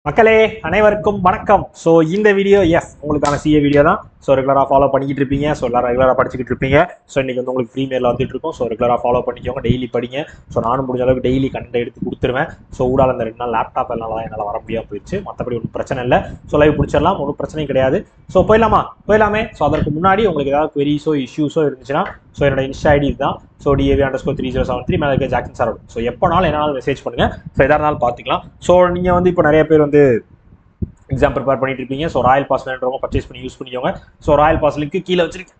மக்களே அனைவருக்கும் வணக்கம். ஸோ இந்த வீடியோ உங்களுக்கான சிஏ வீடியோ தான். ஸோ ரெகுலராக ஃபாலோ பண்ணிக்கிட்டு இருப்பீங்க. ஸோ எல்லாரும் ரெகுலராக படிச்சுக்கிட்டு இருப்பீங்க. ஸோ இன்னைக்கு வந்து உங்களுக்கு ப்ரீமியரில் வந்துட்டு இருக்கும். ஸோ ரெகுலராக ஃபாலோ பண்ணிக்கோங்க, டெய்லி படிங்க. ஸோ நானும் முடிஞ்ச அளவுக்கு டெய்லி கண்டென்ட் எடுத்து கொடுத்துருவேன். ஸோ ஊடால அந்த 2 நாள் லேப்டாப் என்னால் வர முடியாமல் போயிடுச்சு. மற்றபடி ஒன்றும் பிரச்சனை இல்லை. ஸோ லைவ் பிடிச்சிடலாம், ஒன்றும் பிரச்சனையும் கிடையாது. ஸோ போயிடலாமே. ஸோ அதற்கு முன்னாடி உங்களுக்கு ஏதாவது queries இஷ்யூஸோ இருந்துச்சுன்னா ஸோ என்னோட இன்ஸ்டா ஐடி தான். ஸோ DAV_3073 மேலே இருக்க ஜாக்சன் சார். ஸோ எப்போனாலும் என்னால் மெசேஜ் பண்ணுங்க. ஸோ எதாக இருந்தாலும் பார்த்துக்கலாம். ஸோ நீங்கள் வந்து இப்போ நிறைய பேர் வந்து எக்ஸாம் ப்ரிப்பேர் பண்ணிட்டு இருப்பீங்க. ஸோ ராயல் பாஸ் வேணுன்றவங்க பர்ச்சேஸ் பண்ணி யூஸ் பண்ணிக்கோங்க. ஸோ ராயல் பாஸ் லிங்க் கீழே வச்சிருக்கேன்,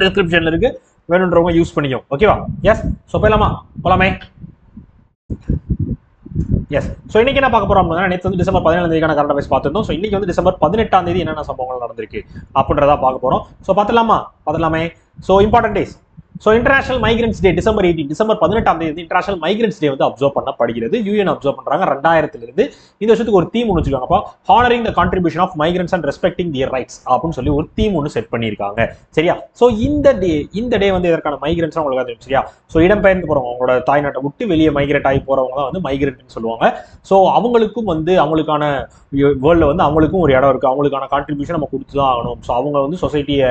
டிஸ்கிரிப்ஷனில் இருக்கு, வேணுன்றவங்க யூஸ் பண்ணிக்கோங்க. ஓகேவா? ஸோ போலாமே. ஸோ இன்னைக்கு என்ன பார்க்க போறோம் அப்படின்னா, நேற்று வந்து டிசம்பர் 17 கரண்ட் அஃபேர்ஸ் பார்த்துருந்தோம். ஸோ இன்னைக்கு வந்து டிசம்பர் 18 என்னென்ன சம்பவங்கள் நடந்திருக்கு அப்படின்றத பார்க்க போறோம். ஸோ பார்த்துலாமே. So important days. So international migrants day December 18 international migrants day வந்து அப்சர்வ் பண்ணப்படுகிறது. யூஎன் அப்சர்வ் பண்றாங்க 2000 இந்த வருஷத்துக்கு ஒரு தீம் ஒன்று வச்சுக்காங்கப்பா, honouring the contribution of migrants and respecting their rights அப்படின்னு சொல்லி ஒரு தீம் ஒன்று செட் பண்ணியிருக்காங்க. சரியா? ஸோ இந்த டே வந்து இதற்கான மைக்ரன்ஸ் உங்களுக்கு தெரியும். சரியா? ஸோ இடம்பெயர்ந்து போறவங்க, அவங்களோட தாய்நாட்டை விட்டு வெளியே மைக்ரேட் ஆகி போறவங்க தான் வந்து மைக்ரேட்னு சொல்லுவாங்க. ஸோ அவங்களுக்கும் வந்து அவங்களுக்கான வேர்ல்ட்ல வந்து அவங்களுக்கும் ஒரு இடம் இருக்கு, அவங்களுக்கான கான்ட்ரிபியூஷன் நம்ம கொடுத்து தான் ஆகணும். ஸோ அவங்க வந்து சொசைட்டியை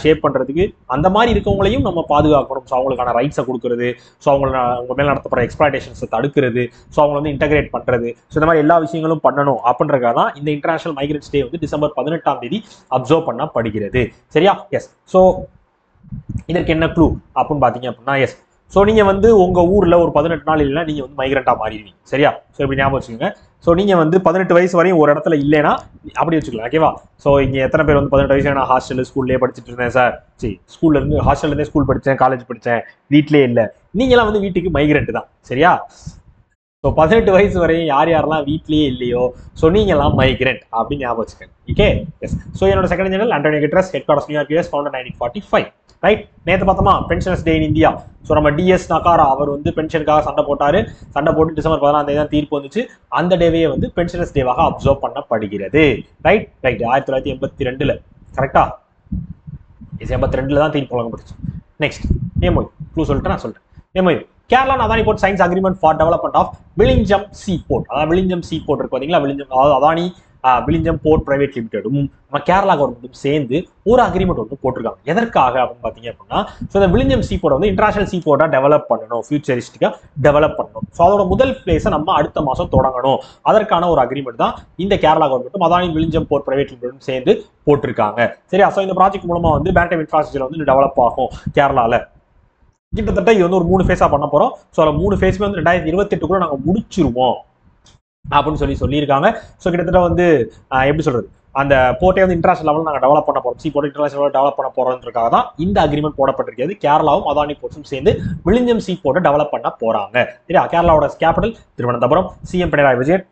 ஷேப் பண்றதுக்கு அந்த மாதிரி இருக்கவங்களையும் நம்ம பாதுகாக்கணும். ஸோ அவங்களுக்கான ரைட்ஸை கொடுக்கறது, ஸோ அவங்க மேல நடத்தப்படுற எக்ஸ்பிளாய்டேஷன்ஸை தடுக்கிறது, ஸோ அவங்க வந்து இன்டகிரேட் பண்றது, ஸோ இந்த மாதிரி எல்லா விஷயங்களும் பண்ணணும் அப்படின்றதுக்காக தான் இந்த இன்டர்நேஷனல் மைக்ரன்ஸ் டே வந்து டிசம்பர் 18 அப்சர்வ் பண்ணப்படுகிறது. சரியா? ஸோ இதற்கு என்ன க்ளூ அப்படின்னு பார்த்தீங்க அப்படின்னா, ஸோ நீங்க வந்து உங்க ஊர்ல ஒரு 18 நாள் இல்லைன்னா நீங்க வந்து மைக்ரண்டா மாறிடுவீங்க. சரியா? ஸோ இப்படி ஞாபகம் வச்சுக்கோங்க. ஸோ நீங்க வந்து 18 வயசு வரையும் ஒரு இடத்துல இல்லைன்னா அப்படி வச்சுக்கலாம். ஓகேவா? ஸோ இங்க எத்தனை பேர் வந்து 18 வயசு நான் ஹாஸ்டல் ஸ்கூல்லேயே படிச்சுட்டு இருந்தேன் சார், ஸ்கூல்ல இருந்து ஹாஸ்டல்ல இருந்தே ஸ்கூல் படித்தேன், காலேஜ் படித்தேன், வீட்லேயே இல்லை, நீங்களாம் வந்து வீட்டுக்கு மைக்ரண்ட் தான். சரியா? ஸோ 18 வயசு வரையும் யாரெல்லாம் வீட்லேயே இல்லையோ ஸோ நீங்களாம் மைக்ரண்ட் அப்படின்னு ஞாபகம் வச்சுக்கோங்க. ஓகே? ஸோ என்னோட second general Antonio Guterres, head quarters New York US, founder 1945. Right? நேற்று பார்த்தோமா pensioners day in India. So நம்ம டிஎஸ் நகாரா அவர் வந்து பென்ஷனுக்காக சண்டை போட்டு டிசம்பர் 14 தான் தீர்ப்பு வந்துச்சு. அந்த டேவையே வந்து பென்ஷனர்ஸ் டேவாக அப்சர்வ் பண்ணப்படுகிறது. ரைட் 1982 கரெக்டா? 82 தான் தீர்ப்பு வழங்கப்பட்டுச்சு. நெக்ஸ்ட் எம்ஓயு க்ளூ சொல்லிட்டு நான் சொல்றேன். MOU Kerala Adani port signs agreement for development of Vizhinjam sea port. அதாவது விளிஞ்சம் சீ போர்ட் இருக்கு பாத்தீங்களா, விளிஞ்சம், அதாவது அதானி விளிஞ்சம் போர்ட் பிரைவேட் லிமிடெடும் நம்ம கேரளா கவர்மெண்ட்டும் சேர்ந்து ஒரு அக்ரிமெண்ட் வந்து போட்டிருக்காங்க. எதற்காக அப்படின்னு பாத்தீங்க அப்படின்னா, ஸோ இந்த விளிஞ்சம் சீ போர்ட் வந்து இன்டர்நேஷனல் சீ போர்ட்டா டெவலப் பண்ணணும், ஃபியூச்சரிஸ்டிக்கா டெவலப் பண்ணணும். ஸோ அதோட முதல் பிளேஸை நம்ம அடுத்த மாசம் தொடங்கணும். அதற்கான ஒரு அக்ரிமெண்ட் தான் இந்த கேரளா கவர்மெண்ட்டும் அதானி விளிஞ்சம் போர்ட் பிரைவேட் லிமிடெடும் சேர்ந்து போட்டிருக்காங்க. சரியா? ஸோ இந்த ப்ராஜெக்ட் மூலமா வந்து மேரிடைம் இன்ஃப்ராஸ்ட்ரக்சர் வந்து டெவலப் ஆகும் கேரளால. கிட்டத்தட்ட இது வந்து ஒரு 3 ஃபேஸா பண்ண போறோம். ஸோ அதில் 3 ஃபேஸ்மே வந்து 2028 நாங்கள் முடிச்சிருவோம் அப்படின்னு சொல்லியிருக்காங்க. ஸோ கிட்டத்தட்ட வந்து எப்படி சொல்றது, அந்த போர்ட்டை வந்து இன்டர்நேஷனல் லெவலில் நாங்கள் டெவலப் பண்ண போறோம், சீ போர்ட் இன்டர்நேஷனல் டெவலப் பண்ண போறதுக்காக தான் இந்த அக்ரிமெண்ட் போடப்பட்டிருக்கிறது. கேரளாவும் அதானி போர்ட்ஸும் சேர்ந்து விளிஞ்சம் சீ போர்ட்டை டெவலப் பண்ண போறாங்க. சரியா? கேரளாவோட capital Thiruvananthapuram, CM Pinarayi Vijayan,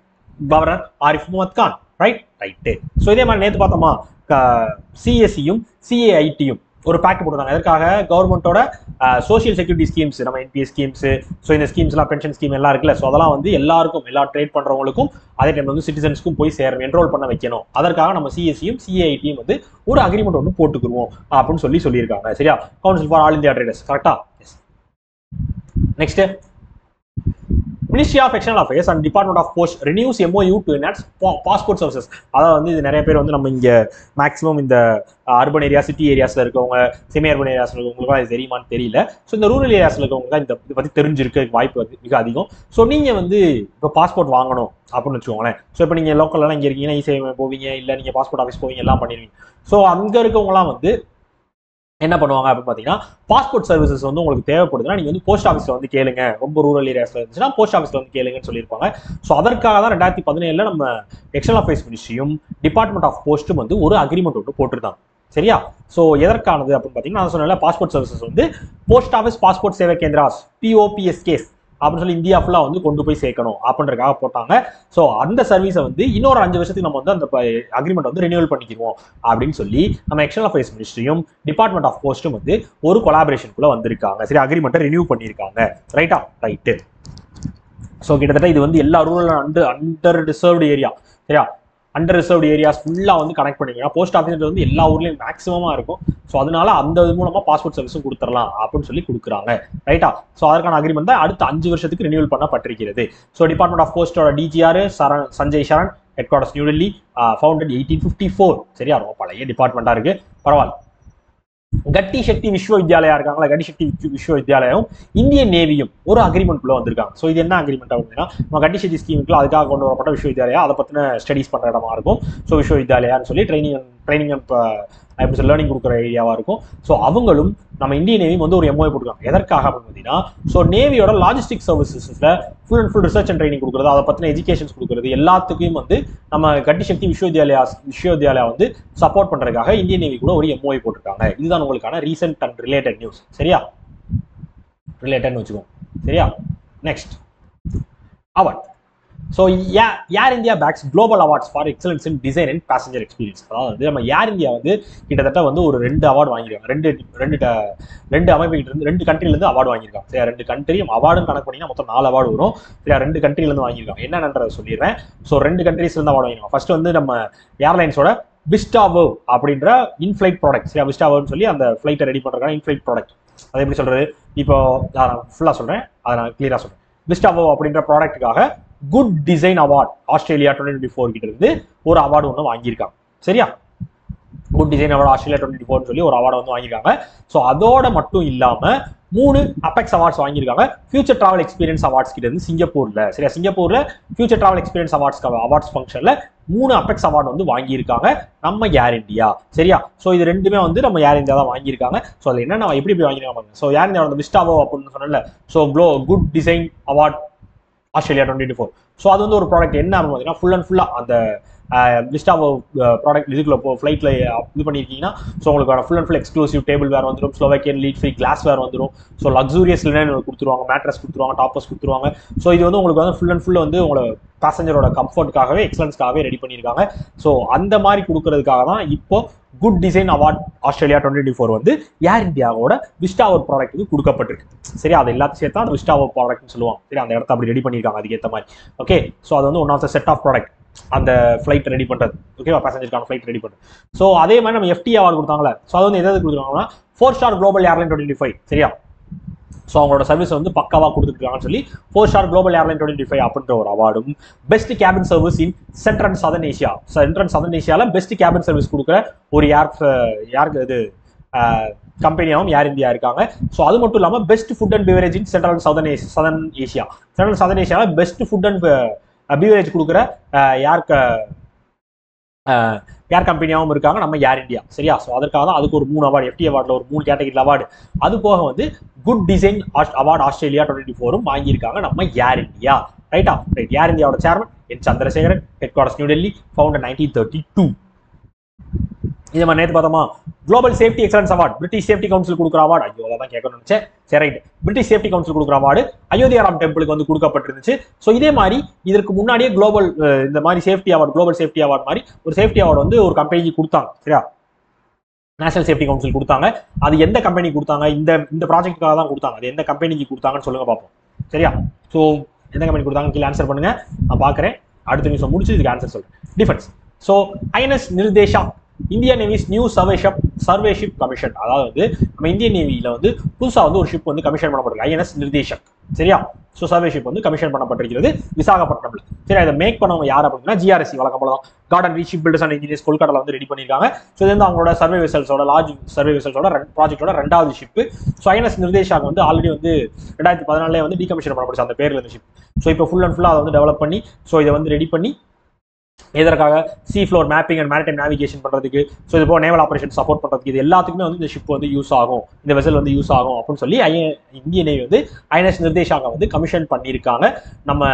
governor Arif Mohammed Khan. Right. So இதே மாதிரி நேற்று பார்த்தோமா சிஎஸ்சியும் சிஏஐடியும் ஒரு பேக்ட் போட்டுருந்தாங்க. எதற்காக? கவர்மெண்ட்டோட சோஷியல் செக்யூரிட்டி ஸ்கீம்ஸ், நம்ம என்பிஎஸ் ஸ்கீம்ஸ், ஸோ இந்த ஸ்கீம்ஸ்லாம் பென்ஷன் ஸ்கீம் எல்லாம் இருக்குல்ல, ஸோ அதெல்லாம் வந்து எல்லாருக்கும், எல்லா ட்ரேட் பண்றவங்களுக்கும் அதே டைம் வந்து சிட்டிசன்ஸ்க்கும் போய் சேரணும், என்ரோல் பண்ண வைக்கணும். அதற்காக நம்ம சிஎஸ்சியும் சிஏஐடியும் வந்து ஒரு அக்ரிமெண்ட் ஒன்று போட்டுக்குருவோம் அப்படின்னு சொல்லியிருக்காங்க. சரியா? Council for all India traders. கரெக்டா? Next, Ministry of External Affairs and Department of Post renews MOU to enhance passport services. அதாவது வந்து இது நிறைய பேர் வந்து நம்ம இங்க மேக்ஸிமம் இந்த அர்பன் ஏரியா, சிட்டி ஏரியாஸ்ல இருக்கவங்க, செமி அர்பன் ஏரியாஸ்ல இருக்கவங்களுக்கு அது தெரியுமான்னு தெரியல. ஸோ இந்த ரூரல் ஏரியாஸ்ல இருக்கவங்க தான் இதை பத்தி தெரிஞ்சிருக்க வாய்ப்பு வந்து மிக அதிகம். ஸோ நீங்க வந்து இப்போ பாஸ்போர்ட் வாங்கணும் அப்படின்னு வச்சுக்கோங்களேன். ஸோ இப்போ நீங்க லோக்கல்லாம் இங்க இருக்கீங்கன்னா இசேவை போவீங்க, இல்லை நீங்க பாஸ்போர்ட் ஆஃபீஸ் போவீங்க, எல்லாம் பண்ணிடுவீங்க. ஸோ அங்க இருக்கவங்கலாம் வந்து என்ன பண்ணுவாங்க அப்படின்னு பார்த்தீங்கன்னா, பாஸ்போர்ட் சர்வீசஸ் வந்து உங்களுக்கு தேவைப்படுதுன்னா நீங்க வந்து போஸ்ட் ஆஃபீஸ்ல வந்து கேளுங்க, ரொம்ப ரூரல் ஏரியாஸ்ல இருந்துச்சுன்னா போஸ்ட் ஆஃபீஸ்ல வந்து கேளுங்கன்னு சொல்லியிருப்பாங்க. ஸோ அதற்காக தான் 2017 நம்ம எக்ஸ்டர்னல் அஃபேர்ஸ் மினிஸ்ட்ரியும் டிபார்ட்மெண்ட் ஆஃப் போஸ்ட்டும் வந்து ஒரு அக்ரிமெண்ட் ஒன்று போட்டிருந்தாங்க. சரியா? ஸோ எதற்கானது அப்படின்னு பார்த்தீங்கன்னா, நான் சொன்ன பாஸ்போர்ட் சர்வீசஸ் வந்து போஸ்ட் ஆஃபீஸ் பாஸ்போர்ட் சேவை கேந்திராஸ் POPSKs அப்படின்னு சொல்லி இந்தியா ஃபுல்லா வந்து கொண்டு போய் சேர்க்கணும் அப்படின்றதுக்காக போட்டாங்க. ஸோ அந்த சர்வீஸை வந்து இன்னொரு 5 வருஷத்துக்கு நம்ம வந்து அந்த அக்ரிமெண்ட் வந்து ரினியூவல் பண்ணிக்கிறோம் அப்படின்னு சொல்லி நம்ம எக்ஸ்டர்னல் அஃபேர்ஸ் மினிஸ்ட்ரியும் டிபார்ட்மெண்ட் ஆஃப் போஸ்ட்டும் வந்து ஒரு கொலாபரேஷனுக்குள்ள வந்திருக்காங்க. சரி, அக்ரிமெண்ட்டை ரினியூ பண்ணியிருக்காங்க. ரைட்டு. ஸோ கிட்டத்தட்ட இது வந்து எல்லா ரூரல் அண்டர் ரிசர்வ்டு ஏரியா, சரியா, அண்டர் ரிசர்வ்டு ஏரியாஸ் ஃபுல்லாக வந்து கனெக்ட் பண்ணிக்கலாம். போஸ்ட் ஆஃபீஸ் வந்து எல்லா ஊர்லேயும் மேக்ஸிமமாக இருக்கும். ஸோ அதனால அந்த இது மூலமாக பாஸ்போர்ட் சர்வீஸும் கொடுத்துடலாம் அப்படின்னு சொல்லி கொடுக்குறாங்க. ரைட்டா? ஸோ அதற்கான அக்ரிமெண்ட் தான் அடுத்த 5 வருஷத்துக்கு ரினியூவல் பண்ணப்பட்டிருக்கிறது. ஸோ டிபார்ட்மெண்ட் ஆஃப் போஸ்டோட DGR Sanjay Saran, head quarters new Delhi, founded 1854. சரியா, ரொம்ப பழைய டிபார்ட்மெண்ட்டாக இருக்கு, பரவாயில்ல. கட்டி சக்தி விஸ்வவித்யாலயா இருக்காங்களா, கட்டி சக்தி விஸ்வவித்யாலயம் இந்தியன் நேவியும் ஒரு அக்ரிமெண்ட்குள்ள வந்திருக்காங்க. ஸோ இது என்ன அக்ரிமெண்ட் அப்படின்னா, நம்ம கட்டி சக்தி ஸ்கீமுக்குள்ள அதுக்காக கொண்டு வரப்பட்ட விஸ்வவித்யாலயா அதை பற்றின ஸ்டடிஸ் பண்ணுற இடமா இருக்கும். ஸோ விஸ்வவித்யாலயான்னு சொல்லி ட்ரைனிங் எப்படி சொல்ல லேர்னிங் கொடுக்குற ஏரியாவாக இருக்கும். ஸோ அவங்களும் நம்ம இந்தியன் நேவி வந்து ஒரு எம்ஓஐ போட்டுருக்காங்க. எதற்காக அப்படின்னு பார்த்தீங்கன்னா, ஸோ நேவியோட லாஜிஸ்டிக் சர்வீசஸில் full and full research and training கொடுக்குறது, அதை பற்றின எஜுகேஷன்ஸ் கொடுக்குறது எல்லாத்துக்கும் வந்து நம்ம கட்டி சக்தி விஸ்வவித்யாலயா வந்து சப்போர்ட் பண்ணுறதுக்காக இந்தியன் நேவி கூட ஒரு எம்ஓஐ போட்டிருக்காங்க. இதுதான் உங்களுக்கான ரீசெண்ட் அண்ட் ரிலேட்டட் நியூஸ். சரியா, ரிலேட்டட்னு வச்சுக்கோங்க. சரியா, next award. So Air India bags global awards for excellence in design and passenger experience. அதாவது வந்து நம்ம ஏர் இந்தியா வந்து கிட்டத்தட்ட வந்து ஒரு 2 அவார்டு வாங்கியிருக்காங்க. ரெண்டு அமைப்புகிட்ட இருந்து 2 கண்ட்ரிலேருந்து அவார்டு வாங்கியிருக்காங்க. சரியா, 2 கண்ட்ரி அவார்டும் கணக்கு பண்ணிங்கன்னா மொத்தம் 4 அவார்டு வரும். சரியா, 2 கண்ட்ரிலேருந்து வாங்கியிருக்காங்க. என்னன்றதை சொல்லிடுறேன். ஸோ 2 கண்ட்ரிஸ்லேருந்து அவார்டு வாங்கியிருக்காங்க. ஃபர்ஸ்ட் வந்து நம்ம ஏர்லைன்ஸோட விஸ்டாவோ அப்படின்ற இன்ஃபிளைட் ப்ராடக்ட். சரியா, விஸ்டாவோன்னு சொல்லி அந்த ஃபிளைட்டை ரெடி பண்ணுறதுக்கான இன்ஃபிளைட் ப்ராடக்ட். அதை எப்படி சொல்றது, இப்போ நான் ஃபுல்லாக சொல்கிறேன், அதை நான் கிளியராக சொல்கிறேன். விஸ்டாவோ அப்படின்ற ப்ராடக்ட்டுக்காக குட் டிசைன் அவார்ட் ஆஸ்திரேலியா 2024 கிட்ட இருந்து ஒரு அவார்டு ஒன்று வாங்கியிருக்காங்க. சரியா, குட் டிசைன் அவார்டு ஆஸ்திரேலியா 2024 சொல்லி ஒரு அவார்டு வந்து வாங்கியிருக்காங்க. ஸோ அதோட மட்டும் இல்லாமல் 3 அபெக்ஸ் அவார்ட்ஸ் வாங்கியிருக்காங்க. ஃபியூச்சர் டிராவல் எக்ஸ்பீரியன்ஸ் அவார்ட்ஸ் கிட்ட இருந்து சிங்கப்பூர்ல. சரியா, சிங்கப்பூர்ல ஃபியூச்சர் டிராவல் எக்ஸ்பீரியன்ஸ் அவார்ட்ஸ் ஃபங்க்ஷன்ல 3 அபெக்ஸ் அவார்டு வந்து வாங்கியிருக்காங்க நம்ம ஏர் இந்தியா. சரியா, ஸோ இது ரெண்டுமே வந்து நம்ம ஏர் இந்தியா தான் வாங்கியிருக்காங்க. ஸோ அதில் என்னென்ன எப்படி வாங்கியிருக்காங்க. ஸோ ஏர் இந்தியா வந்து விஸ்டாவோ அப்படின்னு சொன்னல, so good design award Australia 2024. So அது வந்து ஒரு ப்ராடக்ட் என்ன ஆகும் பார்த்தீங்கன்னா, ஃபுல் அண்ட் ஃபுல்லாக அந்த விஸ்டாவோ ப்ராடக்ட் இதுக்குள்ள ஃப்ளைட்டில் இது பண்ணியிருக்கீங்கன்னா, ஸோ உங்களுக்கு full and full exclusive tableware வந்துடும், Slovakian lead free glassware வந்துடும். ஸோ லக்ஸூரியஸ் லினன் கொடுத்துருவாங்க, மேட்ரஸ் கொடுத்துருவாங்க, டாப்பர்ஸ் கொடுத்துருவாங்க. ஸோ இது வந்து உங்களுக்கு வந்து ஃபுல் அண்ட் ஃபுல் வந்து உங்களோட பேசஞ்சரோட கம்ஃபர்ட்டுக்காகவே எக்ஸலன்ஸ்க்காகவே ரெடி பண்ணியிருக்காங்க. ஸோ அந்த மாதிரி கொடுக்கறதுக்காக தான் இப்போ குட் டிசைன் அவார்ட் ஆஸ்திரேலியா 2024 வந்து ஏர் இந்தியாவோட விஸ்டாவோ ப்ராடக்ட்டுக்கு கொடுக்கப்பட்டிருக்கு. சரி, அது எல்லாத்தையும் சேர்த்தா அந்த விஸ்டாவோ ப்ராடக்ட்னு சொல்லுவாங்க. சரி, அந்த இடத்த அப்படி ரெடி பண்ணியிருக்காங்க அதுக்கேற்ற மாதிரி. ஓகே, ஸோ அது வந்து one of the set of product அந்த ஃப்ளைட் ரெடி பண்ணுறது. ஓகேவா, பேசஞ்சருக்கான ஃப்ளைட் ரெடி பண்ணுறது. ஸோ அதே மாதிரி நம்ம FT அவார்டு கொடுத்தாங்களே, ஸோ அது வந்து எதாவது கொடுத்துருக்காங்கன்னா 4-ஸ்டார் குளோபல் ஏர்லைன் 2025. சரியா, ஸோ அவங்களோட சர்வீஸ் வந்து பக்காவாக கொடுத்துருக்காங்கன்னு சொல்லி 4-ஸ்டார் குளோபல் ஏர்லைன் 2025 அப்படின்ற ஒரு அவார்டும், best cabin service in central and southern Asia. Central and southern ஏஷியாவில் பெஸ்ட் கேபின் சர்வீஸ் கொடுக்குற ஒரு யாருக்கு இது கம்பெனியாகவும் ஏர் இந்தியா இருக்காங்க. ஸோ அது மட்டும் இல்லாமல் best food and beverage in central and southern Asia. Central and southern ஏஷியாவில் பெஸ்ட் ஃபுட் அண்ட் பிவரேஜ் கொடுக்குற ஏர் கம்பெனியாகவும் இருக்காங்க நம்ம ஏர் இந்தியா. சரியா, ஸோ அதற்காக தான் அதுக்கு ஒரு 3 அவார்டு, FT அவார்டில் ஒரு 3 கேட்டகரியில் அவார்டு. அது போக வந்து குட் டிசைன் அவார்டு ஆஸ்திரேலியா 2024 வாங்கியிருக்காங்க நம்ம ஏர் இந்தியா. ரைட்டா, ரைட். ஏர் இந்தியாவோட சேர்மன் என் Chandrasekaran, head quarters new Delhi, founded 1932. இதே மாதிரி நேற்று பார்த்தோமா, global safety excellence award British safety council கொடுக்குற அவார்டு. ஐயோ, அதான் கேட்கணும்னு நினைச்சேன். சரி, ரைட். பிரிட்டிஷ் சேஃப்டி கவுன்சில் கொடுக்குற அவார்டு அயோத்தியாராம் டெம்பிளுக்கு வந்து கொடுக்கப்பட்டிருந்துச்சு. ஸோ இதே மாதிரி இதற்கு முன்னாடியே குளோபல் இந்த மாதிரி safety award, global safety award மாதிரி ஒரு சேஃப்டி அவார்டு வந்து ஒரு கம்பெனிக்கு கொடுத்தாங்க. சரியா, நேஷனல் சேஃப்டி கவுன்சில் கொடுத்தாங்க. அது எந்த கம்பெனி கொடுத்தாங்க, இந்த ப்ராஜெக்டுக்காக தான் கொடுத்தாங்க. அது எந்த கம்பெனிக்கு கொடுத்தாங்கன்னு சொல்லுங்க பார்ப்போம். சரியா, ஸோ எந்த கம்பெனி கொடுத்தாங்கன்னு கீழே ஆன்சர் பண்ணுங்க, நான் பார்க்குறேன். அடுத்த நியூஸ் முடிச்சு இதுக்கு ஆன்சர் சொல்றேன். Defence. So INS Nirdeshak Indian navy's new survey ship commission. அதாவது வந்து நம்ம இந்தியன் நேவியில வந்து புதுசாக வந்து ஒரு ஷிப் வந்து கமிஷன் பண்ணப்பட்டிருக்கு, INS நிர்தேஷக். சரியா, ஸோ சர்வேஷிப் வந்து கமிஷன் பண்ணப்பட்டிருக்கிறது விசாகப்பட்டினம்ல. சரி, அதை மேக் பண்ணவங்க யார் அப்படின்னா GRSC வழக்கம் போல தான், Garden Reach Shipbuilders and Engineers கொல்கட்டாவில் வந்து ரெடி பண்ணியிருக்காங்க. ஸோ இது வந்து அவங்களோட சர்வே வெசல்ஸோட லார்ஜ் சர்வே வெசல்ஸோட ப்ராஜெக்டோட 2வது ஷிப்பு. ஸோ INS நிர்தேஷாக் வந்து ஆல்ரெடி வந்து 2014 வந்து டீகமிஷன் பண்ணப்பட்டுச்சு அந்த பேர்ல இந்த ஷிப். ஸோ இப்போ ஃபுல் அண்ட் ஃபுல்லாக அதை வந்து டெவலப் பண்ணி ஸோ இதை வந்து ரெடி பண்ணி எதற்காக C floor mapping and maritime navigation பண்ணுறதுக்கு, ஸோ இது போக நேவல் ஆப்ரேஷன் சப்போர்ட் பண்ணுறதுக்கு, இது எல்லாத்துக்குமே வந்து இந்த ஷிப் வந்து யூஸ் ஆகும், இந்த வெசல் வந்து யூஸ் ஆகும் அப்படின்னு சொல்லி இந்திய நேவி வந்து INS நிர்தேஷாக வந்து கமிஷன் பண்ணியிருக்காங்க. நம்ம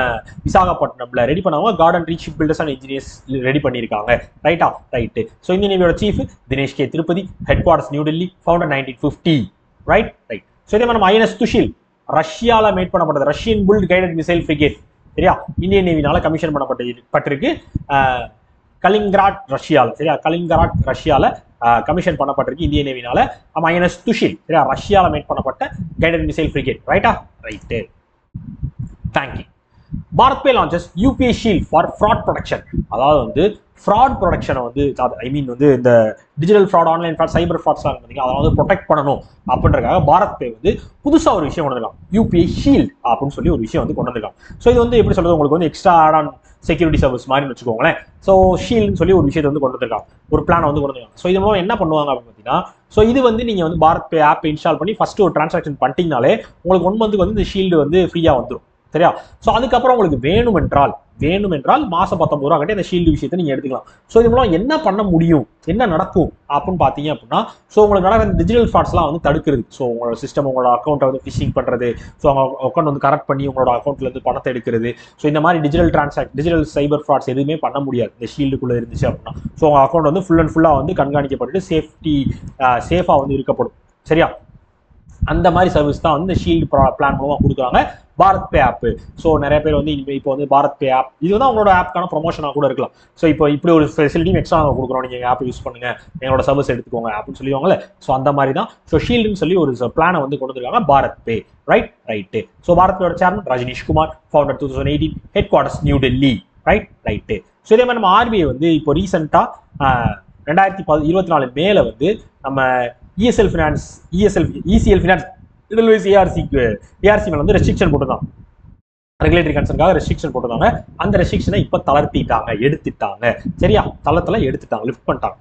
விசாகப்பட்டினம்ல ரெடி பண்ணவங்க Garden Reach Shipbuilders and Engineers ready பண்ணியிருக்காங்க. ரைட்டா, ரைட்டு. ஸோ இந்திய நேவியோட chief Dinesh K Tripathi, head quarters new Delhi, founded 1950. Right. So இதே மாதிரி நம்ம INS துஷில் ரஷ்யாவில் மேட் பண்ணப்பட்டது, Russian built guided missile frigate. சரியா, இந்தியன் நேவினால கமிஷன் பண்ணப்பட்டிருக்கு கலிங்ராட் ரஷ்யாவில். சரியா, கலிங்ராட் ரஷ்யாவில் கமிஷன் பண்ணப்பட்டிருக்கு இந்தியன் நேவினால நம்ம INS துஷில். சரியா, ரஷ்யாவில் மேட் பண்ணப்பட்ட கைடட் மிசைல் ஃப்ரிகேட். ரைட்டா, right. Thank you. Bharat pay launches UPI shield for fraud protection. அதாவது வந்து ஃப்ராட் ப்ரொடெக்ஷனை வந்து வந்து இந்த டிஜிட்டல் ஃப்ராட், ஆன்லைன் ஃப்ராட், சைபர் ஃப்ராட்ஸ்லாம் பார்த்தீங்கன்னா அதை வந்து ப்ரொடெக்ட் பண்ணணும் அப்படின்றதுக்காக பாரத் பே வந்து புதுசாக ஒரு விஷயம் கொண்டு வந்திருக்காங்க, UPI ஷீல்ட் அப்படின்னு சொல்லி ஒரு விஷயம் வந்து கொண்டு வந்திருக்காங்க. ஸோ இது வந்து எப்படி சொல்றது, உங்களுக்கு வந்து extra add on security service மாதிரி வச்சுக்கோங்களேன். ஸோ ஷீல்டுன்னு சொல்லி ஒரு விஷயத்தை வந்து கொண்டு வந்திருக்காங்க, ஒரு பிளானை வந்து கொண்டு வந்திருக்காங்க. ஸோ இது மூலம் என்ன பண்ணுவாங்க அப்படின்னு பார்த்தீங்கன்னா, ஸோ இது வந்து நீங்கள் வந்து பாரத் பே ஆப் இன்ஸ்டால் பண்ணி ஃபர்ஸ்ட் ஒரு டிரான்சாக்ஷன் பண்ணிட்டீங்கனாலே உங்களுக்கு 1 மந்த்துக்கு வந்து இந்த ஷீல்டு வந்து ஃப்ரீயாக வந்துடும். சரியா? ஸோ அதுக்கப்புறம் உங்களுக்கு வேணுமென்றால் மாசம் 19 ரூபா கட்டி அந்த ஷீல்டு விஷயத்தை நீங்க எடுத்துக்கலாம். ஸோ இது மூலம் என்ன பண்ண முடியும், என்ன நடக்கும் அப்படின்னு பார்த்தீங்க அப்படின்னா, ஸோ உங்களுக்கு நடக்கிற டிஜிட்டல் ஃப்ராட்ஸ்லாம் வந்து தடுக்கிறது. ஸோ உங்களோட சிஸ்டம், உங்களோட அக்கௌண்ட்டை வந்து ஃபிஷிங் பண்ணுறது, ஸோ அவங்க அக்கௌண்ட் வந்து கரெக்ட் பண்ணி உங்களோட அக்கௌண்ட்ல இருந்து பணத்தை எடுக்கிறது. ஸோ இந்த மாதிரி டிஜிட்டல் சைபர் ஃப்ராட்ஸ் எதுவுமே பண்ண முடியாது இந்த ஷீல்டுக்குள்ள இருந்துச்சு அப்படின்னா. ஸோ உங்க அக்கௌண்ட் வந்து ஃபுல் அண்ட் ஃபுல்லாக வந்து கண்காணிக்கப்பட்டு சேஃபாக வந்து இருக்கப்படும். சரியா? அந்த மாதிரி சர்வீஸ் தான் வந்து இந்த ஷீல்டு பிளான் மூலமாக கொடுக்குறாங்க பாரத் பே ஆப். ஸோ நிறைய பேர் வந்து இப்போ வந்து பாரத் பே ஆப் இது வந்து அவங்களோட ஆப்க்கான ப்ரொமோஷனாக கூட இருக்கலாம். ஸோ இப்போ இப்படி ஒரு ஃபெசிலிட்டியும் எக்ஸ்ட்ரா நாங்கள் கொடுக்குறோம், நீங்கள் ஆப் யூஸ் பண்ணுங்க, எங்களோட சர்வீஸ் எடுத்துக்கோங்க அப்படின்னு சொல்லுவாங்கல்ல. ஸோ அந்த மாதிரி தான் ஸோ ஷீல்டுன்னு சொல்லி ஒரு பிளானை வந்து கொண்டு வந்துருக்காங்க Bharat pe. Right. So Bharat பேயோட chairman Rajnish Kumar, founder 2018, head quarters new Delhi. Right. So இதே மாதிரி நம்ம ஆர்பிஐ வந்து இப்போ ரீசெண்டாக 2024 மேல வந்து நம்ம இசிஎல் ஃபினான்ஸ் ஏஆர்சி மேல வந்து ரெஸ்ட்ரிக்ஷன் போட்டுதான், ரெகுலேட்டரி கன்சர்னுக்காக ரெஸ்ட்ரிக்ஷன் போட்டுருந்தாங்க. அந்த ரெஸ்ட்ரிக்ஷனை இப்ப எடுத்துட்டாங்க. சரியா? எடுத்துட்டாங்க, லிஃப்ட் பண்ணிட்டாங்க.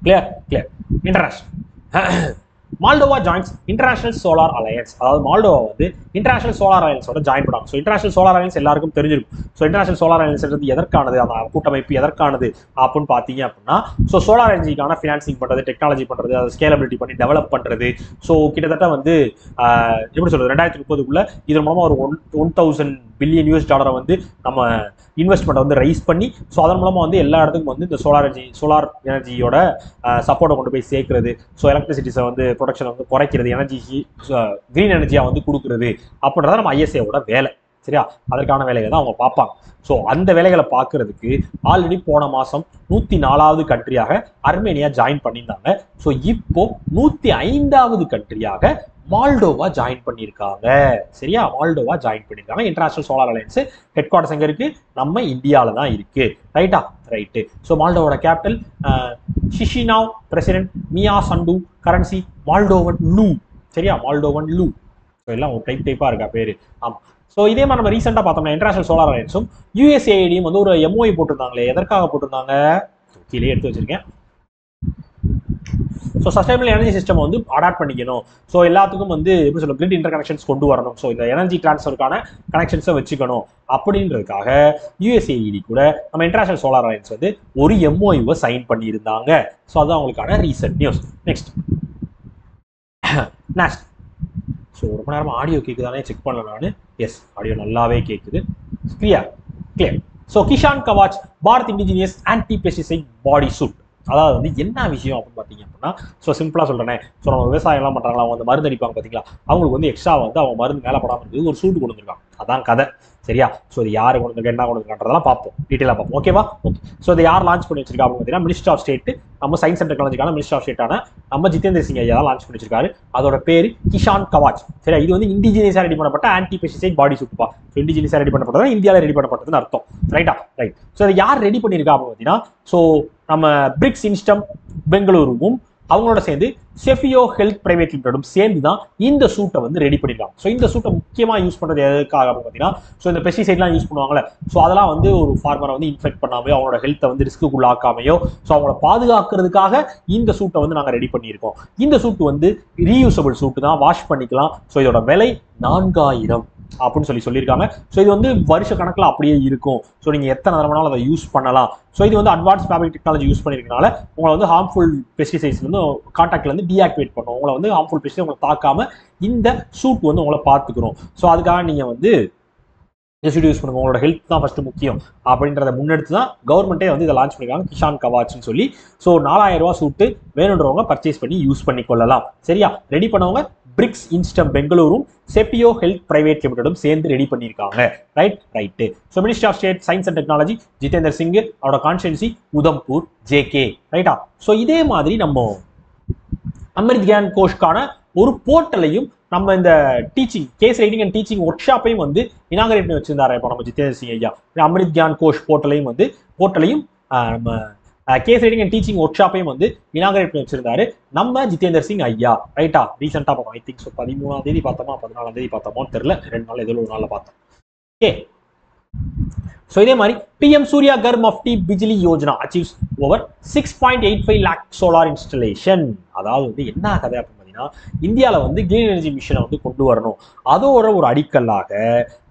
Clear. International Moldova joins international solar alliance. அதாவது மால்டோவா வந்து இன்டர்நேஷனல் சோலார் அலையன்ஸோட ஜாயின் பண்ணாங்க. ஸோ இன்டர்நேஷனல் சோலார் அலையன்ஸ் எல்லாருக்கும் தெரிஞ்சிருக்கும். ஸோ இன்டர்நேஷனல் சோலார் அலையன்ஸ் எதற்கானது, அந்த கூட்டமைப்பு எதற்கானது அப்படின்னு பார்த்தீங்க அப்படின்னா, ஸோ சோலார் எனர்ஜிக்கான ஃபினான்சிங் பண்ணுறது, டெக்னாலஜி பண்ணுறது, அதை ஸ்கேலபிலிட்டி பண்ணி டெவலப் பண்ணுறது. ஸோ கிட்டத்தட்ட வந்து எப்படி சொல்றது, 2030 இதன் மூலமாக ஒரு $1,000 பில்லியன் வந்து நம்ம இன்வெஸ்ட்மெண்ட் வந்து ரைஸ் பண்ணி, ஸோ அதன் மூலமாக வந்து எல்லா இடத்துக்கும் வந்து இந்த சோலார் எனர்ஜியோட சப்போர்ட்டை கொண்டு போய் சேர்க்கிறது. ஸோ எலக்ட்ரிசிட்டிஸை வந்து ப்ரொடக்ஷனை வந்து குறைக்கிறது, கிரீன் எனர்ஜியாக வந்து கொடுக்குறது அப்படின்றத நம்ம ஐஎஸ்ஏவோட வேலை. சரியா? அதற்கான வேலைகளை தான் அவங்க பார்ப்பாங்க. ஸோ அந்த வேலைகளை பார்க்கறதுக்கு ஆல்ரெடி போன மாதம் 104வது கண்ட்ரியாக அர்மேனியா ஜாயின் பண்ணியிருந்தாங்க. ஸோ இப்போ 105வது கண்ட்ரியாக மால்டோவா ஜாயின் பண்ணியிருக்காங்க. சரியா? மால்டோவா ஜாயின் பண்ணியிருக்காங்க. International solar alliance head quarters எங்க இருக்கு? நம்ம இந்தியாவில் தான் இருக்கு. ரைட்டு. ஸோ மால்டோவோட கேபிட்டல் சிஷினாவ், பிரசிடென்ட் மியா சண்டு, கரன்சி மால்டோவன் லூ. சரியா? மால்டோவன் லூ. ஸோ எல்லாம் ஒரு டைப்பா இருக்கா பேரு. ஆமா. ஸோ இதே மாதிரி நம்ம ரீசெண்டாக பார்த்தோம்னா இன்டர்நேஷனல் சோலார் அலையன்ஸும் யுஎஸ்ஏஐடியும் வந்து ஒரு எம்ஓஐ போட்டிருந்தாங்களே, எதற்காக போட்டிருந்தாங்க? கீழே எடுத்து வச்சிருக்கேன். ஸோ சஸ்டைனபிள் எனர்ஜி சிஸ்டம் வந்து அடாப்ட் பண்ணிக்கணும். ஸோ எல்லாத்துக்கும் வந்து எப்படி சொல்ல, கிரிட் இன்டர் கனெக்ஷன்ஸ் கொண்டு வரணும். ஸோ இந்த எனர்ஜி டிரான்ஸ்ஃபருக்கான கனெக்ஷன்ஸை வச்சுக்கணும் அப்படின்றதுக்காக யுஎஸ்ஏஇடி கூட நம்ம இன்டர்நேஷனல் சோலார் அலையன்ஸ் வந்து ஒரு எம்ஓஐவை சைன் பண்ணியிருந்தாங்க. ஸோ அது அவங்களுக்கான ரீசெண்ட் நியூஸ். நெக்ஸ்ட் நாஸ்ட். ஸோ ரொம்ப நேரம் ஆடியோ கேட்குதானே செக் பண்ணல நான். எஸ், ஆடியோ நல்லாவே கேட்குது. Clear. So Kisan Kavach Bharat indigenous anti pesticide body suit. அதாவது வந்து என்ன விஷயம் அப்படின்னு பார்த்தீங்க அப்படின்னா, ஸோ சிம்பிளாக சொல்கிறேன். ஸோ நம்ம விவசாயம்லாம் பண்ணுறாங்களா, அவங்க வந்து மருந்து அடிப்பாங்க பார்த்தீங்களா, அவங்களுக்கு வந்து எக்ஸ்ட்ரா வந்து அவங்க மருந்து மேலே படாமல் இருக்குது ஒரு சூட்டு கொண்டு வந்துருக்காங்க. அதான் கதை. சரியா? ஸோ இது யார் கொண்டு வந்து என்ன கொண்டு வந்துருக்கான்றதெல்லாம் பார்ப்போம், டீட்டெயிலாக பார்ப்போம். ஓகேவா? ஓகே. ஸோ இதை யார் லான்ச் பண்ணி வச்சிருக்கா அப்படின்னு பார்த்தீங்கன்னா, மினிஸ்டர் ஆஃப் ஸ்டேட், நம்ம சயின்ஸ் அண்ட் டெக்னாலஜிக்கான மினிஸ்டர் ஆஃப் ஸ்டேட்டான நம்ம ஜிதேந்திர சிங் ஐயா தான் லான்ச் பண்ணி வச்சிருக்காரு. அதோட பேர் கிஷான் கவாச். சரியா? இது வந்து இண்டிஜினியஸாக ரெடி பண்ணப்பட்ட ஆன்டி பெஸ்டிசைட் பாடி சூட்பா. ஸோ இண்டிஜினியஸாக ரெடி பண்ணப்பட்டது, இந்தியாவில் ரெடி பண்ணப்பட்டதுன்னு அர்த்தம். ரைட். ஸோ இதை யார் ரெடி பண்ணியிருக்கா அப்படின்னு பார்த்தீங்கன்னா, ஸோ நம்ம பிரிக்ஸ் இன்ஸ்டம் பெங்களூருவும் அவங்களோட சேர்ந்து செஃபியோ ஹெல்த் பிரைவேட் லிமிடெடும் சேர்ந்து தான் இந்த சூட்டை வந்து ரெடி பண்ணிருக்காங்க. ஸோ இந்த சூட்டை முக்கியமாக யூஸ் பண்ணுறது எதுக்காக அப்படின்னு பார்த்தீங்கன்னா, ஸோ இந்த பெஸ்டிசைட்லாம் யூஸ் பண்ணுவாங்கல்ல, ஸோ அதெல்லாம் வந்து ஒரு ஃபார்மரை வந்து இன்ஃபெக்ட் பண்ணாமையோ அவங்களோட ஹெல்த்தை வந்து ரிஸ்க்குள்ள ஆக்காமையோ ஸோ அவங்கள பாதுகாக்கிறதுக்காக இந்த சூட்டை வந்து நாங்கள் ரெடி பண்ணியிருக்கோம். இந்த சூட்டு வந்து ரீயூசபிள் சூட்டு தான், வாஷ் பண்ணிக்கலாம். ஸோ இதோட விலை 4000 அப்படின்னு சொல்லியிருக்காங்க. ஸோ இது வந்து வருஷ கணக்கில் அப்படியே இருக்கும். ஸோ நீங்கள் எத்தனை தடவைனாலும் அதை யூஸ் பண்ணலாம். ஸோ இது வந்து அட்வான்ஸ் ஃபேப்ரிக் டெக்னாலஜி யூஸ் பண்ணிருக்கனால உங்களை வந்து ஹார்ம்ஃபுல் பெஸ்டிசைட்ஸ் வந்து கான்டாக்ட்ல இருந்து டீஆக்டிவேட் பண்ணும். உங்களை வந்து ஹார்ம்ஃபுல் பெஸ்டிசைட் உங்களை தாக்காம இந்த சூட் வந்து உங்களை பார்த்துக்கிறோம். ஸோ அதுக்காக நீங்கள் வந்து யூஸ் பண்ணுங்க, உங்களோட ஹெல்த் தான் ஃபர்ஸ்ட் முக்கியம் அப்படின்றத முன்னெடுத்து தான் கவர்மெண்ட்டே வந்து இதை லான்ச் பண்ணிருக்காங்க, கிஷான் கவாச்னு சொல்லி. ஸோ 4000 ரூபா சூட்டு வேணுன்றவங்க பர்ச்சேஸ் பண்ணி யூஸ் பண்ணி கொள்ளலாம். சரியா? ரெடி பண்ணவங்க பிரிக்ஸ் இன்ஸ்டம் பெங்களூரும் செப்பியோ ஹெல்த் பிரைவேட் லிமிடெடும் சேர்ந்து ரெடி பண்ணியிருக்காங்க. Right. So minister of state science and technology Jitendra Singh, அவரோட கான்ஸ்டிட்யூன்சி உதம்பூர் ஜேகே. ரைட்டா? ஸோ இதே மாதிரி நம்ம அமிர்த் கியான் கோஷ்கான ஒரு போர்ட்டலையும் நம்ம இந்த teaching case writing and teaching ஒர்க் ஷாப்பையும் வந்து இனாகரேட் பண்ணி வச்சிருந்தாரு இப்போ நம்ம ஜிதேந்திர சிங் ஐயா. அமிர்த் கியான் கோஷ் போர்ட்டலையும் நம்ம கேஸ் ரைட்டிங் அண்ட் டீச்சிங் ஒர்க் ஷாப்பையும் வந்து இனாகரேட் பண்ணி வச்சிருந்தாரு நம்ம ஜிதேந்திர சிங் ஐயா. ரைட்டா? ரீசெண்டாக பார்த்தோம். ஐ திங்க் ஸோ 13ஆம் தேதி பார்த்தோமா 14ஆம் தேதி பார்த்தோமோன்னு தெரியல, 2 நாள் ஏதோ ஒரு நாளில் பார்த்தோம். ஓகே. So இதே மாதிரி PM Surya Ghar Mufti Bijli Yojana achieves over 6.85 lakh solar installation. அதாவது வந்து என்ன கதை அப்படின்னு பார்த்தீங்கன்னா, இந்தியாவில் வந்து கிரீன் எனர்ஜி மிஷனை வந்து கொண்டு வரணும். அதோட ஒரு அடிக்கல்லாக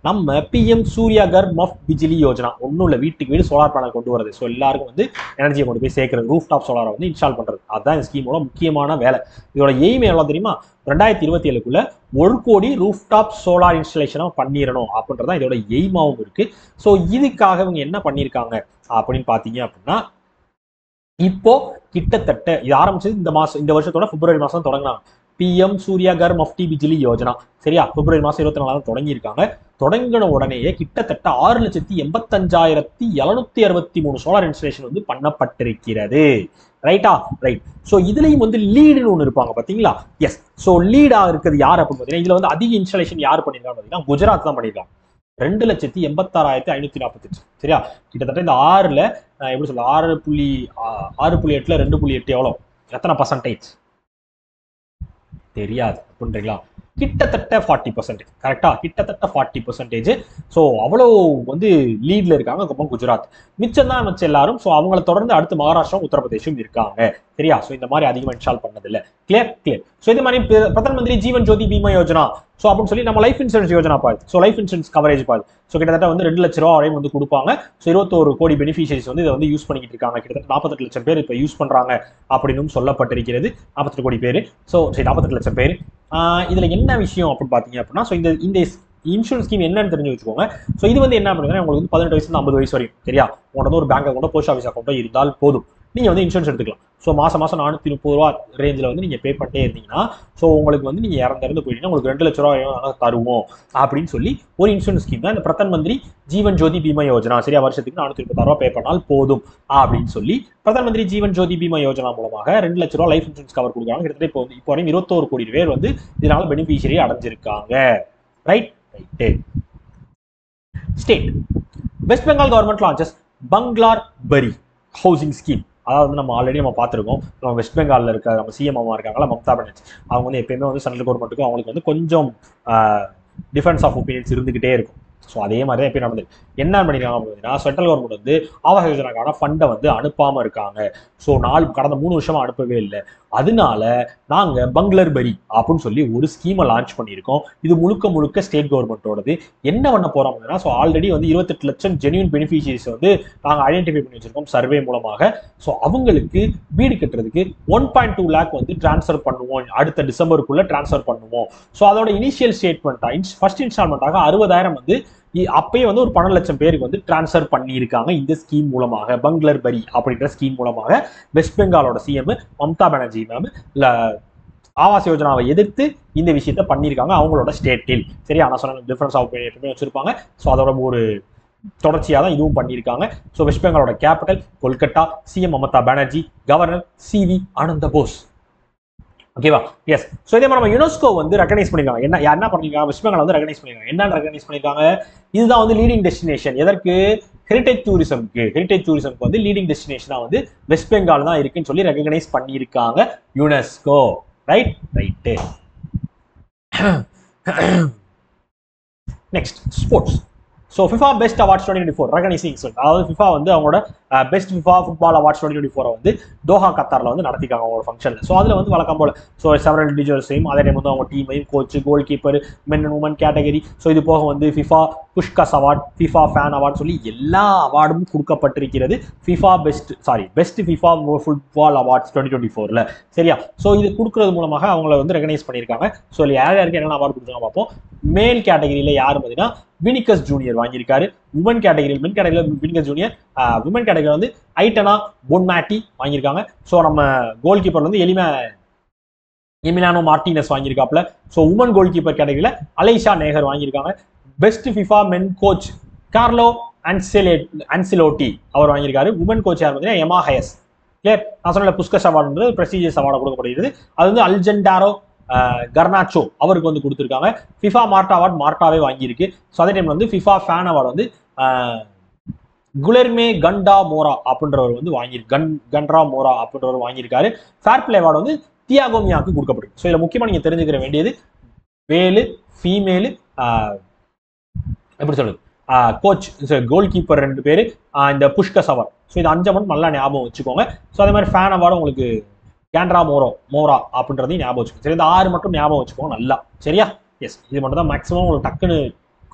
நம்ம PM Surya Ghar Mufti Bijli Yojana, ஒன்றும் இல்லை, வீட்டுக்கு வீடு சோலார் பேனல் கொண்டு வரது. ஸோ எல்லாருக்கும் வந்து எனர்ஜியை கொண்டு போய் சேர்க்கறது, ரூஃப் டாப் சோலாரை வந்து இன்ஸ்டால் பண்ணுறது. அதுதான் இந்த ஸ்கீமோட முக்கியமான வேலை. இதோட எய்ம் எவ்வளோ தெரியுமா? 2027க்குள்ள 1 கோடி ரூஃப் டாப் சோலார் இன்ஸ்டாலேஷனாக பண்ணிடணும் அப்படின்றதான் இதோட எய்மாவும் இருக்கு. ஸோ இதுக்காக இவங்க என்ன பண்ணியிருக்காங்க அப்படின்னு பார்த்தீங்க அப்படின்னா, இப்போ கிட்டத்தட்ட இது ஆரம்பிச்சது இந்த வருஷத்தோட பிப்ரவரி மாதம் தொடங்கினாங்க. PM Surya Ghar Mufti Bijli Yojana, சரியா? பிப்ரவரி மாதம் 24 தொடங்கியிருக்காங்க. தொடங்கின உடனேயே கிட்டத்தட்ட 6,85,763 சோலார் இன்ஸ்டாலேஷன் வந்து பண்ணப்பட்டிருக்கிறது. ரைட்டா? ரைட். ஸோ இதுலையும் வந்து லீடுன்னு ஒன்று இருப்பாங்க பார்த்தீங்களா? எஸ். ஸோ லீடா இருக்கிறது யார் அப்படின்னு பார்த்தீங்கன்னா, இதுல வந்து அதிக இன்ஸ்டாலேஷன் யார் பண்ணியிருக்காங்க பார்த்தீங்கன்னா, குஜராத் தான் பண்ணியிருக்காங்க. 2,86,548. சரியா? கிட்டத்தட்ட இந்த 6ல் எப்படி சொல்ல, 6.8ல் 2.8 எவ்வளோ, எத்தனை பர்சன்டேஜ் தெரியாது அப்படின்றீங்களா? கிட்டத்தட்ட 40%. கரெக்டா? கிட்டத்தட்ட 40%. ஸோ அவ்வளோ வந்து லீட்ல இருக்காங்க. அதுக்கப்புறம் குஜராத், மிச்சம் எல்லாரும். ஸோ அவங்கள தொடர்ந்து அடுத்து மகாராஷ்டிரா, உத்தரப்பிரதேசம் இருக்காங்க. சரியா? ஸோ இந்த மாதிரி அதிகமாக இன்ஸ்டால் பண்ணதில்லை. கிளியர். ஸோ இது மாதிரி பிரதம மந்திரி ஜீவன் ஜோதி பீமா யோஜனா, ஸோ அப்படின்னு சொல்லி நம்ம லைஃப் இன்சூரன்ஸ் யோஜனா பாது. ஸோ லைஃப் இன்சூரன்ஸ் கவரேஜ் பாது. ஸோ கிட்டத்தட்ட வந்து 2 லட்ச ரூபா வரையும் வந்து கொடுப்பாங்க. ஸோ 21 கோடி பெனிஃபிஷியரிஸ் வந்து இதை வந்து யூஸ் பண்ணிக்கிட்டு இருக்காங்க. கிட்டத்தட்ட 48 லட்சம் பேர் இப்போ யூஸ் பண்றாங்க அப்படின்னு சொல்லப்பட்டிருக்கிறது. 48 கோடி பேர். ஸோ 48 லட்சம் பேர். இதுல என்ன விஷயம் அப்படின்னு பாத்தீங்க அப்படின்னா, ஸோ இந்த இன்சூரன்ஸ் ஸ்கீம் என்னன்னு தெரிஞ்சு வச்சுக்கோங்க. ஸோ இது வந்து என்ன பண்ணுறதுன்னா, உங்களுக்கு வந்து 18 வயசுல 50 வயசு வரையும், சரியா? உங்களோட வந்து ஒரு பேங்க் அக்கௌண்ட்டோ போஸ்ட் ஆஃபீஸ் அக்கௌண்ட்டோ இருந்தால் போதும், நீங்க வந்து இன்சூரன்ஸ் எடுத்துக்கலாம். ஸோ மாசம் 430 ரூபா ரேஞ்சில் வந்து நீங்க பே பண்ணிட்டே இருந்தீங்கன்னா, ஸோ உங்களுக்கு வந்து நீங்க இறந்து போயிட்டீங்கன்னா உங்களுக்கு 2 லட்ச ரூபா தருவோம் அப்படின்னு சொல்லி ஒரு இன்சூரன்ஸ் ஸ்கீம் தான் இந்த பிரதம மந்திரி ஜீவன் ஜோதி பீமா யோஜனா. சரியா? வருஷத்துக்கு 436 ரூபா பே பண்ணால் போதும் அப்படின்னு சொல்லி பிரதம மந்திரி ஜீவன் ஜோதி பீமா யோஜனா மூலமாக 2 லட்ச ரூபா லைஃப் இன்சூரன்ஸ் கவர் கொடுக்குறாங்க. கிட்டத்தட்ட இப்போ வரையும் 21 கோடி பேர் வந்து இதனால பெனிஃபிஷியரி அடைஞ்சிருக்காங்க. Right. State. West Bengal government launches Banglar Bari housing scheme. அதாவது நம்ம ஆல்ரெடி பார்த்துருக்கோம். நம்ம வெஸ்ட் பெங்காலில் இருக்க நம்ம சிஎம் அம்மா இருக்காங்களா, மம்தா பானர்ஜி, அவங்க வந்து எப்பயுமே வந்து சென்ட்ரல் கவர்மெண்ட்டுக்கும் அவங்களுக்கு வந்து கொஞ்சம் டிஃபரன்ஸ் ஆஃப் ஒப்பீனியன்ஸ் இருந்துகிட்டே இருக்கும். ஸோ அதே மாதிரி தான் எப்பயும் நடந்தது. என்ன பண்ணிருக்காங்க அப்படின்னா, சென்ட்ரல் கவர்மெண்ட் வந்து ஆவாஸ் யோஜனாக்கான ஃபண்டை வந்து அனுப்பாமல் இருக்காங்க. ஸோ கடந்த 3 வருஷமா அனுப்பவே இல்லை. அதனால நாங்க பங்க்லர் பரி அப்படின்னு சொல்லி ஒரு ஸ்கீமை லான்ச் பண்ணியிருக்கோம். இது முழுக்க ஸ்டேட் கவர்மெண்டோடது. என்ன பண்ண போறோம் அப்படின்னா, ஸோ ஆல்ரெடி வந்து 28 லட்சம் ஜென்யூன் பெனிஃபிஷியரிஸ் வந்து நாங்கள் ஐடென்டிஃபை பண்ணி வச்சிருக்கோம் சர்வே மூலமாக. ஸோ அவங்களுக்கு வீடு கட்டுறதுக்கு 1.2 லேக் வந்து டிரான்ஸ்ஃபர் பண்ணுவோம், அடுத்த டிசம்பருக்குள்ள டிரான்ஸ்ஃபர் பண்ணுவோம். ஸோ அதோட இனிஷியல் ஸ்டேட்மெண்ட்டா ஃபர்ஸ்ட் இன்ஸ்டால்மெண்ட்டாக 60,000 வந்து அப்பயே வந்து ஒரு 12 லட்சம் பேருக்கு வந்து டிரான்ஸ்ஃபர் பண்ணியிருக்காங்க இந்த ஸ்கீம் மூலமாக. பங்க்லர் பரி அப்படின்ற ஸ்கீம் மூலமாக வெஸ்ட் பெங்காலோட சிஎம் மம்தா பானர்ஜி மேம் ஆவாஸ் யோஜனாவை எதிர்த்து இந்த விஷயத்த பண்ணியிருக்காங்க அவங்களோட ஸ்டேட்டில். சரியா? நான் சொன்ன டிஃபரன்ஸ் ஆஃப் ஒப்பீனியன் வச்சிருப்பாங்க. ஸோ அதோட ஒரு தொடர்ச்சியாக தான் இதுவும் பண்ணியிருக்காங்க. ஸோ வெஸ்ட் பெங்காலோட capital Kolkata, CM Mamata Banerjee, governor CV Ananda Bose. ஓகேவா? எஸ். ஸோ இதே மாதிரி நம்ம யுனெஸ்கோ வந்து ரெகனைஸ் பண்ணிருக்காங்க. என்ன பண்ணிருக்காங்க? வெஸ்ட் பெங்கால் வந்து ரெகனைஸ் பண்ணிருக்காங்க. என்ன ரெகனைஸ் பண்ணிருக்காங்க? இதுதான் வந்து லீடிங் டெஸ்டினேஷன். எதற்கு? ஹெரிட்டேஜ் டூரிசம்க்கு. ஹெரிட்டேஜ் டூரிசம்க்கு வந்து லீடிங் டெஸ்டினேஷனா வந்து வெஸ்ட் பெங்கால் தான் இருக்குன்னு சொல்லி ரெகனைஸ் பண்ணியிருக்காங்க UNESCO. Right. Next sports. So FIFA best awards 2024 recognising. அதாவது FIFA வந்து அவங்களோட பெஸ்ட் FIFA ஃபுட்பால் அவார்ட்ஸ் 2024 வந்து தோஹா கத்தாரில் வந்து நடத்திக்காங்க அவங்களோட ஃபங்க்ஷனில். ஸோ அதில் வந்து வழக்கம் போல ஸோ செவரல் இண்டிவிஜுவல்ஸையும் அதே டைம் வந்து அவங்க டீமையும் coach, goal keeper, men and women category, so இது போக வந்து FIFA Puskas award, FIFA fan award சொல்லி எல்லா அவார்டும் கொடுக்கப்பட்டிருக்கிறது பெஸ்ட் FIFA ஃபுட்பால் அவார்ட்ஸ் 2024ல. சரியா? ஸோ இது கொடுக்கறது மூலமாக அவங்கள வந்து ரெகனைஸ் பண்ணியிருக்காங்க. ஸோ யாருக்கு என்னென்ன அவார்டு கொடுத்தாங்க பார்ப்போம். மேல் கேட்டகரியில் யார் பார்த்தீங்கன்னா வினிகஸ் ஜூனியர் வாங்கியிருக்காரு. உமன் கேட்டகரியில் வினிகஸ் ஜூனியர், உமன் கேட்டகரி வந்து ஐட்டனா பொன்மேட்டி வாங்கியிருக்காங்க. ஸோ நம்ம கோல் கீப்பர் வந்து எமிலானோ மார்டினஸ் வாங்கியிருக்காப்ல. ஸோ உமன் கோல் கீப்பர் கேட்டகரியில் அலைஷா நேகர் வாங்கியிருக்காங்க. Best FIFA men coach Carlo Ancelotti அவர் வாங்கியிருக்காரு. உமன் கோச் யார் பார்த்தீங்கன்னா எமா ஹயஸ். கிளியர்? நான் சொன்ன புஷ்கஸ் அவார்டு பிரஸ்டீஜியஸ் அவார்டு கொடுக்கப்படுகிறது. அது வந்து அல்ஜெண்டாரோ கர்னாச்சோ அவருக்கு வந்து கொடுத்துருக்காங்க. FIFA மார்டா அவார்டு மார்டாவே வாங்கியிருக்கு. ஸோ அதே டைம் வந்து FIFA ஃபேன் அவார்டு வந்து குலெர்மே கண்டா மோரா அப்படின்றவர் வந்து கண்ட்ரா மோரா அப்படின்றவர் வாங்கியிருக்காரு. ஃபேர் பிளே அவார்டு வந்து தியாகோ மியாக்கு கொடுக்கப்பட்டிருக்கு. ஸோ இதில் முக்கியமாக நீங்கள் தெரிஞ்சுக்கிற வேண்டியது மேலு ஃபீமேலு எப்படி சொல்லுது கோச் கோல் கீப்பர் 2 பேர், இந்த புஷ்கஸ் அவார்ட். ஸோ இது 5 மட்டும் நல்லா ஞாபகம் வச்சுக்கோங்க. ஸோ அதே மாதிரி ஃபேன் அவார்டு உங்களுக்கு கேண்ட்ரா மோரா அப்படின்றதையும் ஞாபகம் வச்சுக்கோங்க. சரி, இந்த 6 மட்டும் ஞாபகம் வச்சுக்கோங்க நல்லா. சரியா? எஸ், இது மட்டும் தான் மேக்ஸிமம் உங்களுக்கு டக்குன்னு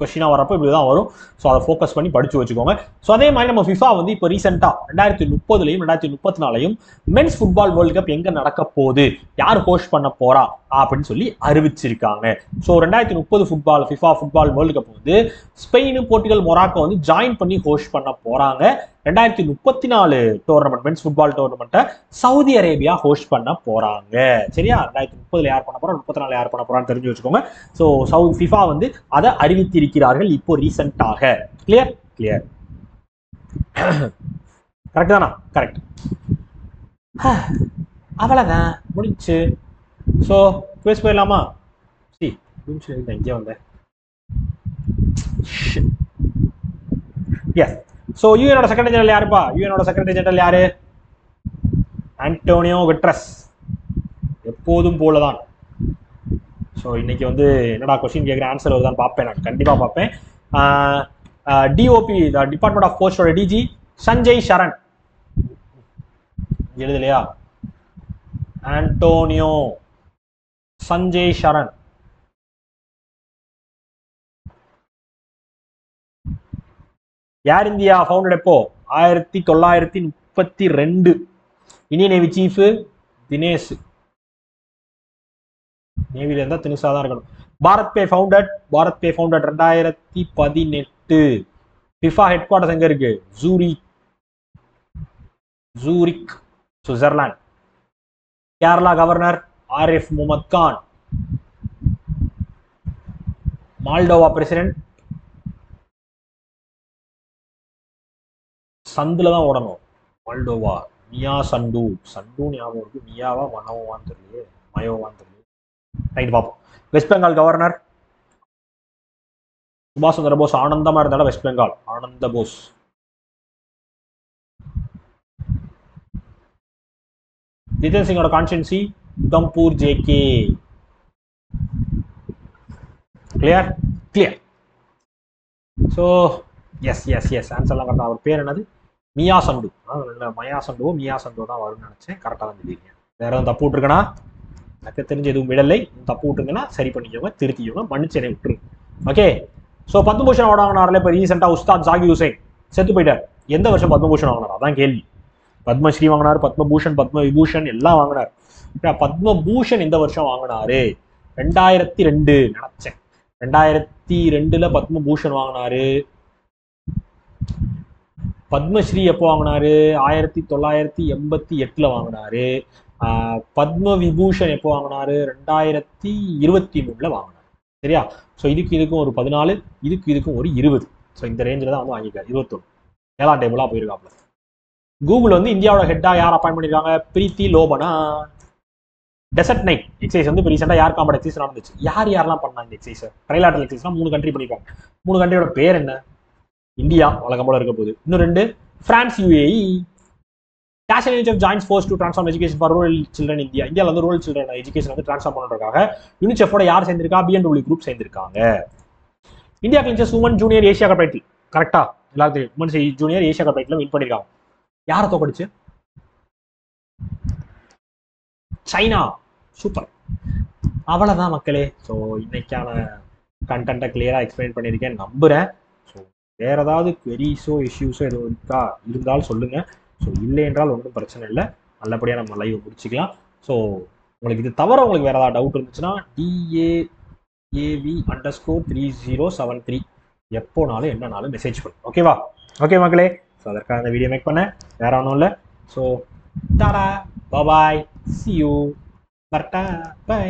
கொஸ்டினாக வரப்போ இப்படி தான் வரும். ஸோ அதை ஃபோக்கஸ் பண்ணி படிச்சு வச்சுக்கோங்க. ஸோ அதே மாதிரி நம்ம ஃபிஃபா வந்து இப்போ ரீசெண்டாக 2030லையும் 2034லையும் மென்ஸ் ஃபுட்பால் வேர்ல்டு கப் எங்கே நடக்க போகுது, யார் ஹோஸ்ட் பண்ண போறா அப்படின்னு சொல்லி அறிவிச்சிருக்காங்க. So 2030 FIFA football world cup வந்து ஸ்பெயின், போர்ச்சுகல், மொராக்கோ வந்து ஜாயின் பண்ணி ஹோஸ்ட் பண்ண போறாங்க. 2034 டோர்னமெண்ட் மென்ஸ் ஃபுட்பால் டோர்னமெண்ட்டை சவுதி அரேபியா ஹோஸ்ட் பண்ண போறாங்க. சரியா? 2030 யார் பண்ண போறா, 34 யார் பண்ண போறான்னு தெரிஞ்சு வச்சுக்கோங்க. ஸோ ஃபிஃபா வந்து அதை அறிவித்திருக்கிறார்கள் இப்போ ரீசெண்டாக. கிளியர்? கிளியர். கரெக்ட் தானா? கரெக்ட். அவ்வளவுதான், முடிஞ்சு. ஸோ குவிஸ் போயிடலாமா? இங்கே வந்தேன். எஸ். ஸோ யூஎனோட செக்ரட்டரி ஜெனரல் யாருப்பா? யூஎனோட செக்ரட்டரி ஜெனரல் யாரு? Antonio Guterres. எப்போதும் போலதான். ஸோ இன்னைக்கு வந்து என்னடா கொஸ்டின் கேட்குற ஆன்சர் வருதான்னு பார்ப்பேன். நான் கண்டிப்பாக பார்ப்பேன். டிஓபி, டிபார்ட்மெண்ட் ஆஃப் போஸ்டோட டிஜி சஞ்சய் சரண் எழுதலையா? Antonio Sanjay Saran. Air India founded எப்போ? 1932. Indian navy chief Dinesh. நேவில இருந்தா தினுசா தான் இருக்கணும். Bharat pe founded 2018. FIFA head quarters எங்க இருக்கு? Zurich, Switzerland. Kerala governor Arif Mohammed Khan. Moldova president சந்துல தான் ஓடணும். மால்டோவா மியா சண்டு ஞாபகம் இருக்கு. மியாவா மனோவான்னு தெரியல, மயோவான்னு தெரியல. ரைட், பார்ப்போம். வெஸ்ட் பெங்கால் கவர்னர் சுபாஷ் சந்திர போஸ். ஆனந்தமா இருந்தாலும் வெஸ்ட் பெங்கால் ஆனந்த போஸ். ஜிதேந்திர சிங்கோட constituency Udhampur JK. Clear? Clear. So yes ஆன்சர்லாம் கரெக்டாக. அவர் பேர் என்னது? மியா சண்டு. மயா சண்டுவோ மியா சண்டோ தான் வரும்னு நினைச்சேன். கரெக்டாக தான் தெரியுங்க. வேற எதுவும் தப்பு விட்டுருக்கனா? எனக்கு தெரிஞ்ச எதுவும் விடலை. தப்பு விட்டுருங்கன்னா சரி பண்ணிக்கோங்க, திருத்திக்கோங்க, மன்னிச்சு என்னை விட்டுருங்க. ஓகே. ஸோ பத்மபூஷன் அவார்டு வாங்கினார்ல இப்போ ரீசெண்டாக உஸ்தாத் ஜாகிர் ஹுசைன் செத்து போயிட்டார். எந்த வருஷம் பத்மபூஷன் வாங்கினார்? அதான் கேள்வி. பத்மஸ்ரீ வாங்கினார், பத்மபூஷன், பத்ம விபூஷன் எல்லாம் வாங்கினார். பத்மபூஷன் எந்த வருஷம் வாங்கினாரு? 2002 நினைச்சேன். 2002 பத்மபூஷன் வாங்கினாரு. பத்மஸ்ரீ எப்போ வாங்கினாரு? 1988 வாங்கினாரு. பத்ம விபூஷன் எப்போ வாங்கினாரு? 2023 வாங்கினாரு. சரியா? ஸோ இதுக்கும் ஒரு 14, இதுக்கும் ஒரு 20. ஸோ இந்த ரேஞ்சில் தான் வந்து வாங்கிக்காரு. 21 7ஆம் டேபிளாக போயிருக்காப்ல. கூகுள் வந்து இந்தியாவோட ஹெட்டா யார் அப்பாயிண்ட் பண்ணிருக்காங்க? பிரீத்தி லோபனா. டெசர்ட் நைட் எக்ஸசைஸ் வந்து இப்போ ரீசெண்டாக யார் காம்பட் எக்ஸசைஸ் நடந்துச்சு? யாரெல்லாம் பண்ணா இந்த எக்ஸசைஸ்? ட்ரைலாட்டல் எக்ஸசைஸ்லாம் 3 கண்ட்ரி பண்ணிருக்காங்க. 3 கண்ட்ரியோட பேர் என்ன? இந்தியா வழக்கம் போல இருக்க போகுது. இன்னும் 2 France, UAE. National unit of joins force to transform education for rural children India. இந்தியாவில் வந்து ரூரல் சில்ட்ரன் எஜுகேஷன் வந்து ட்ரான்ஸ்ஃபார்ம் பண்ணுறதுக்காக யூனிசெஃபோட யார் சேர்ந்திருக்கா? பிஎன்டபிள்யூ குரூப் சேர்ந்திருக்காங்க. India clinches women junior Asia cup title. கரெக்டா? எல்லாத்தையும் women's junior Asia cup title win பண்ணிருக்காங்க. யாரை தோக்கடிச்சு? சைனா. சூப்பர். அவ்வளவுதான் மக்களே. ஸோ இன்னைக்கான கண்டென்ட்டை கிளியரா எக்ஸ்பிளைன் பண்ணியிருக்கேன் நம்புறேன். ஸோ வேற ஏதாவது queries-ஓ இஷ்யூஸோ எதுவும் இருந்தாலும் சொல்லுங்க. ஸோ இல்லை என்றால் ஒன்றும் பிரச்சனை இல்லை, நல்லபடியாக நம்ம லைவ் முடிச்சுக்கலாம். ஸோ உங்களுக்கு இது தவிர உங்களுக்கு வேற ஏதாவது டவுட் இருந்துச்சுன்னா DAAV_3073 எப்போனாலும் என்னன்னாலும் மெசேஜ் பண்ணுங்க. ஓகேவா? ஓகே மக்களே. ஸோ அதற்காக இந்த வீடியோ மேக் பண்ணேன், வேற ஒன்றும் இல்லை. So tata, bye, see you, பர்டா, பை.